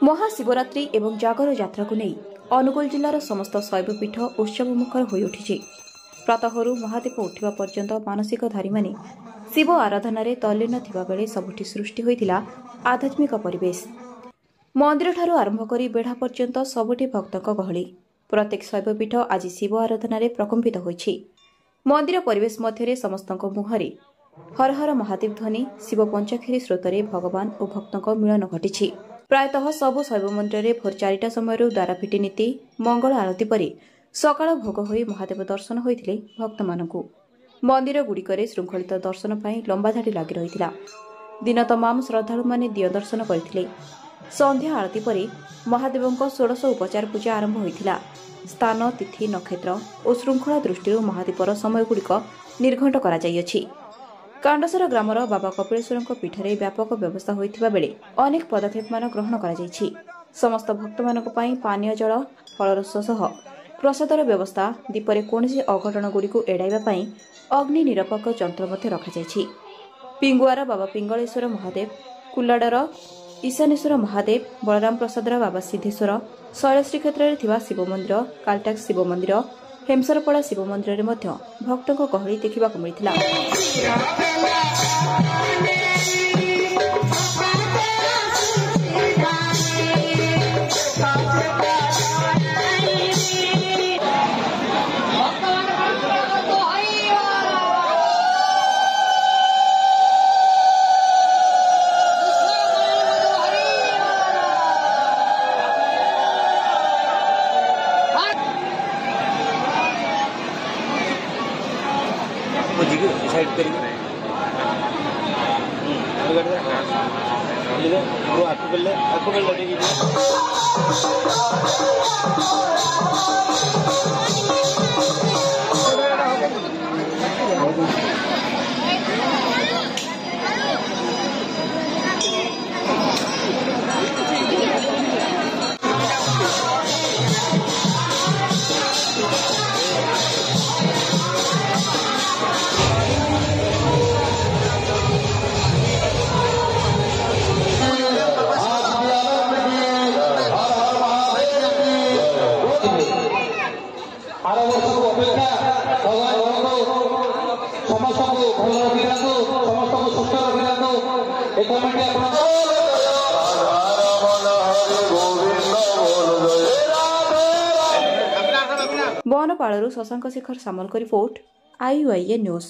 महाशिवरात्रि एवं जागर यात्रा को नहीं अनुगुल जिलार समस्त शैवपीठ उत्सवमुखर हो उठी। प्रातहरू महादेव उठा पर्यंत मानसिकधारी माने शिव आराधन तल्लीन थिबा बेले सबुठी सृष्टि होइथिला आध्यात्मिक परिवेश। मंदिर ठारू आरंभ करी बेढ़ा पर्यंत सबुठी भक्तक गहली। प्रत्येक शैवपीठ आज शिव आराधन प्रकम्पित होइछि। मंदिर परिवेश मध्य समस्तक मुहरे हर हर महादेव ध्वनि शिव पंचाक्षरी स्रोतरे भगवान और भक्तक मिलन घटी। प्रायतः सबु शैव मंदिर भोर 4टा समय द्वारा फिटी नीति मंगल आरती पर सकाळ भोग हो महादेव दर्शन होते भक्त मानू। मंदिर गुड़िकर श्रृंखलित दर्शन पर लंबा धाड़ी लगी रही। दिन तमाम श्रद्धालु माने दिय दर्शन करथिले। संध्या आरती पर महादेव 16 उपचार पूजा आरंभ होइथिला। स्थान तिथि नक्षत्र और श्रृंखला दृष्टि महादीपर समय गुड़िक निर्घंट करा जाइछि। कांडसर ग्रामर बाबा कपिलेश्वर पीठरे व्यापक व्यवस्था होइथिबा बेले अनेक पदक्षेप मान ग्रहण करा जाइछि। समस्त भक्त मानक पई पानीय जल फलरस सह प्रसादर व्यवस्था दीपरे कोनसी अघटन गुड़िक एड़ाइबा पई अग्नि निरपक यंत्र मध्य रखा जाइछि। पिंगुआर बाबा पिंगलेश्वर महादेव, कुल्लाडर ईशानेश्वर महादेव, बलराम प्रसादर बाबा सिद्धेश्वर, शैलश्री क्षेत्र थिबा शिव मंदिर, कालटाक्स शिव मंदिर, हेमसरपड़ा शिव मंदिर में भक्तों गहली देखा मिलता। साइड करिए बनपाड़ू शशांक शेखर सामल रिपोर्ट IUIA न्यूज।